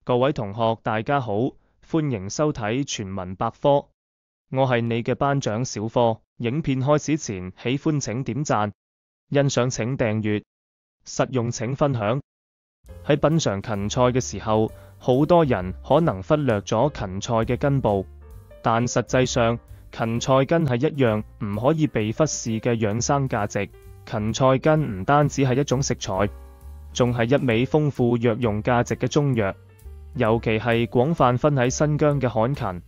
各位同學，大家好，歡迎收睇全文百科。我係你嘅班長小科。影片開始前，喜歡請點讚，欣賞請訂閱，實用請分享。喺品嘗芹菜嘅時候，好多人可能忽略咗芹菜嘅根部，但實際上芹菜根係一樣唔可以被忽視嘅養生價值。芹菜根唔單止係一種食材，仲係一味豐富藥用價值嘅中藥。尤其係廣泛分喺新疆嘅旱芹，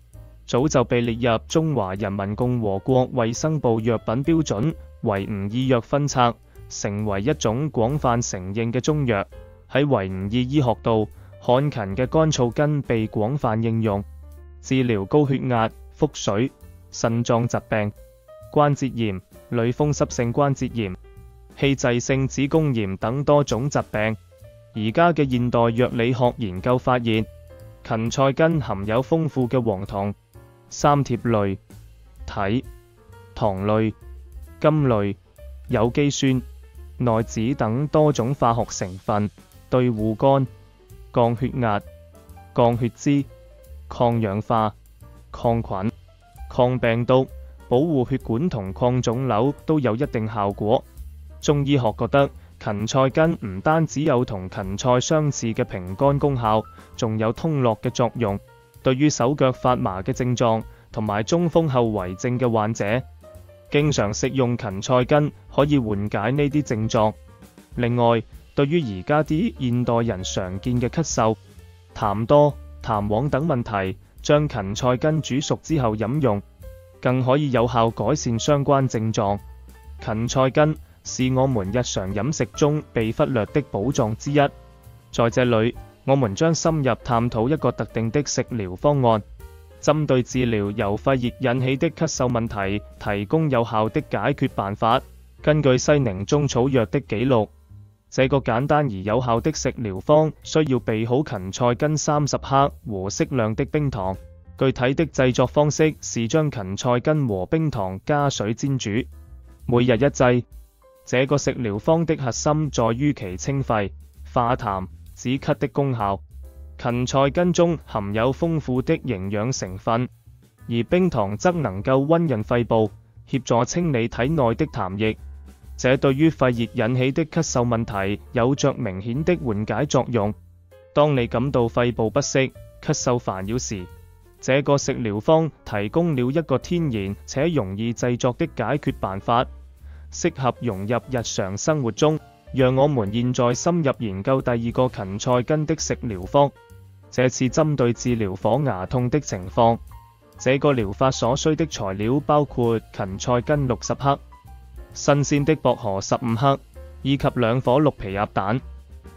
早就被列入中華人民共和國衛生部藥品標準維吾爾藥分冊，成為一種廣泛承認嘅中藥。喺維吾爾醫學度，旱芹嘅乾燥根被廣泛應用，治療高血壓、腹水、腎臟疾病、關節炎、類風濕性關節炎、器質性子宮炎等多種疾病。而家嘅現代藥理學研究發現，芹菜根含有豐富嘅黃酮、三萜類、體、糖類、苷類、有機酸、內酯等多種化學成分，對護肝、降血壓、降血脂、抗氧化、抗菌、抗病毒、保護血管同抗腫瘤都有一定效果。中醫學覺得，芹菜根唔單止有同芹菜相似嘅平肝功效，仲有通絡嘅作用。對於手腳發麻嘅症狀同埋中風後遺症嘅患者，經常食用芹菜根可以緩解呢啲症狀。另外，對於而家啲現代人常見嘅咳嗽、痰多、痰黃等問題，將芹菜根煮熟之後飲用，更可以有效改善相關症狀。芹菜根是我們日常飲食中被忽略的寶藏之一。在這裏，我們將深入探討一個特定的食療方案，針對治療由肺熱引起的咳嗽問題，提供有效的解決辦法。根據西寧中草藥的記錄，這個簡單而有效的食療方需要備好芹菜根30克和適量的冰糖。具體的製作方式是將芹菜根和冰糖加水煎煮，每日一劑。這個食療方的核心在於其清肺、化痰、止咳的功效。芹菜根中含有豐富的營養成分，而冰糖則能夠溫潤肺部，協助清理體內的痰液。這對於肺熱引起的咳嗽問題有着明顯的緩解作用。當你感到肺部不適、咳嗽煩擾時，這個食療方提供了一個天然且容易製作的解決辦法，適合融入日常生活中。讓我們現在深入研究第二個芹菜根的食療方，這次針對治療火牙痛的情況。這個療法所需的材料包括芹菜根60克、新鮮的薄荷15克，以及2顆綠皮鴨蛋。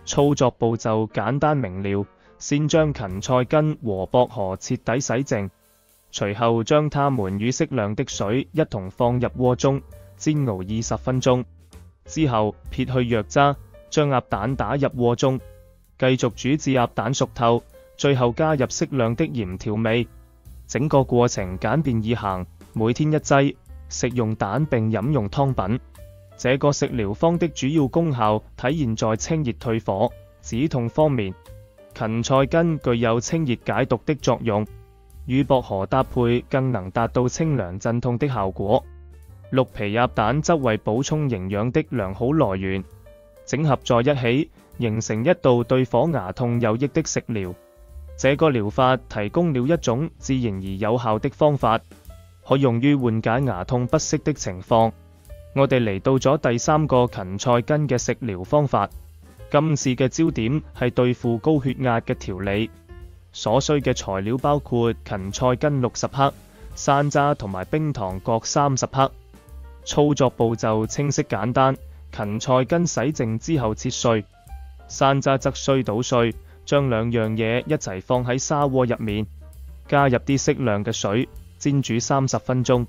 操作步驟簡單明了，先將芹菜根和薄荷徹底洗淨，隨後將它們與適量的水一同放入鍋中煎熬20分鐘，之後撇去藥渣，將鴨蛋打入鍋中，繼續煮至鴨蛋熟透，最後加入適量的鹽調味。整個過程簡便易行，每天一劑，食用蛋並飲用湯品。這個食療方的主要功效體現在清熱退火、止痛方面。芹菜根具有清熱解毒的作用，與薄荷搭配更能達到清涼鎮痛的效果。綠皮鴨蛋則為補充營養的良好來源，整合在一起，形成一道對火牙痛有益的食療。這個療法提供了一種自然而有效的方法，可用於緩解牙痛不適的情況。我哋嚟到咗第3個芹菜根嘅食療方法，今次嘅焦點係對付高血壓嘅調理。所需嘅材料包括芹菜根60克、山楂同埋冰糖各30克。操作步驟清晰簡單，芹菜根洗淨之後切碎，山楂則需搗碎，將兩樣嘢一齊放喺砂鍋入面，加入啲適量嘅水，煎煮30分鐘，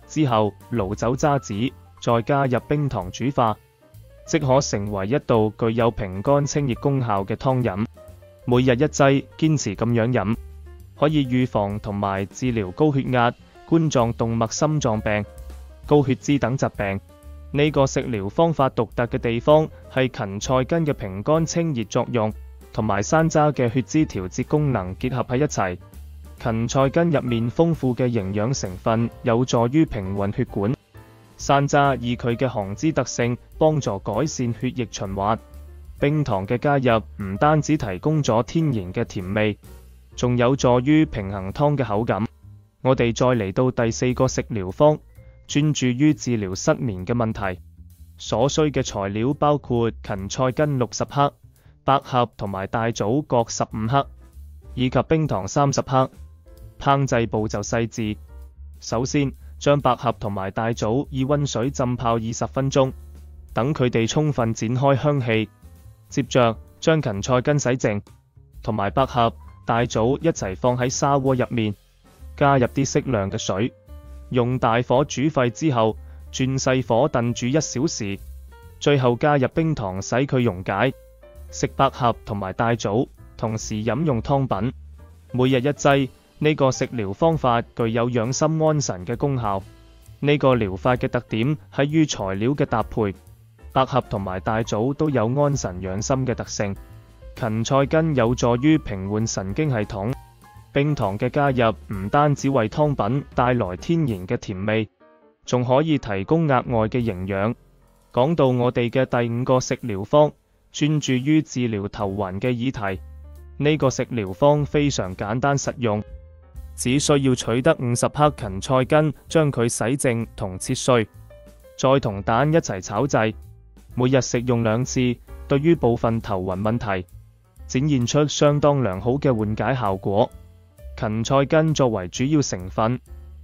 之後撈走渣子，再加入冰糖煮化，即可成為一道具有平肝清熱功效嘅湯飲。每日一劑，堅持咁樣飲，可以預防同埋治療高血壓、冠狀動脈心臟病、高血脂等疾病。呢個食療方法獨特嘅地方係芹菜根嘅平肝清熱作用同埋山楂嘅血脂調節功能結合喺一齊。芹菜根入面豐富嘅營養成分有助於平運血管，山楂以佢嘅降脂特性幫助改善血液循環。冰糖嘅加入唔單止提供咗天然嘅甜味，仲有助於平衡湯嘅口感。我哋再嚟到第4個食療方，專注於治療失眠嘅問題。所需嘅材料包括芹菜根60克、百合同埋大棗各15克，以及冰糖30克。烹製步驟細緻。首先，將百合同埋大棗以溫水浸泡20分鐘，等佢哋充分展開香氣。接着，將芹菜根洗淨，同埋百合、大棗一齊放喺砂鍋入面，加入啲適量嘅水，用大火煮沸之後，轉細火燉煮1小時，最後加入冰糖使佢溶解。食百合同埋大棗，同時飲用湯品，每日1劑。呢個食療方法具有養心安神嘅功效。呢個療法嘅特點喺於材料嘅搭配，百合同埋大棗都有安神養心嘅特性，芹菜根有助於平緩神經系統。冰糖嘅加入唔單止為湯品帶來天然嘅甜味，仲可以提供額外嘅營養。講到我哋嘅第5個食療方，專注於治療頭暈嘅議題。呢個食療方非常簡單實用。只需要取得50克芹菜根，將佢洗淨同切碎，再同蛋一齊炒製。每日食用2次，對於部分頭暈問題展現出相當良好嘅緩解效果。芹菜根作為主要成分，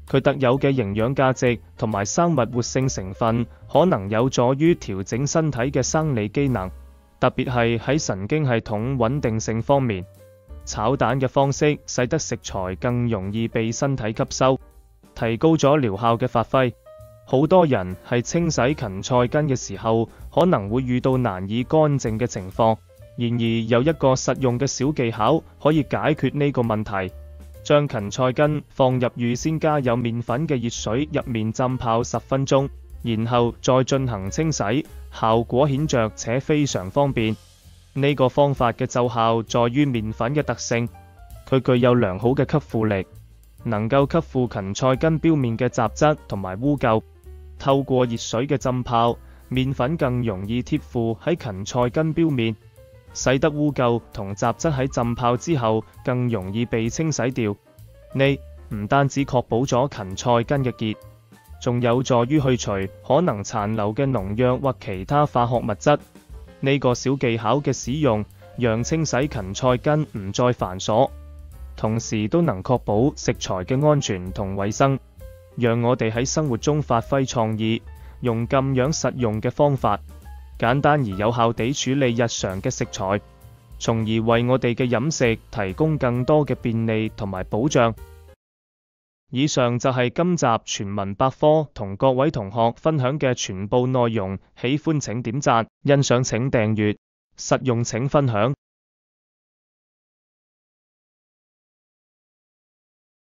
佢特有嘅營養價值同埋生物活性成分，可能有助於調整身體嘅生理機能，特別係喺神經系統穩定性方面。炒蛋嘅方式使得食材更容易被身體吸收，提高咗療效嘅發揮。好多人係清洗芹菜根嘅時候，可能會遇到難以乾淨嘅情況。然而有一個實用嘅小技巧可以解決呢個問題，將芹菜根放入預先加有麵粉嘅熱水入面浸泡10分鐘，然後再進行清洗，效果顯著且非常方便。呢個方法嘅奏效在於麵粉嘅特性，佢具有良好嘅吸附力，能夠吸附芹菜根表面嘅雜質同埋污垢。透過熱水嘅浸泡，麵粉更容易貼附喺芹菜根表面，使得污垢同雜質喺浸泡之後更容易被清洗掉。呢唔單止確保咗芹菜根嘅潔，仲有助於去除可能殘留嘅農藥或其他化學物質。呢個小技巧嘅使用，讓清洗芹菜根唔再繁瑣，同時都能確保食材嘅安全同衛生，讓我哋喺生活中發揮創意，用咁樣實用嘅方法，簡單而有效地處理日常嘅食材，從而為我哋嘅飲食提供更多嘅便利同埋保障。以上就係今集全民百科同各位同學分享嘅全部內容，喜歡請點讚，欣賞請訂閱，實用請分享。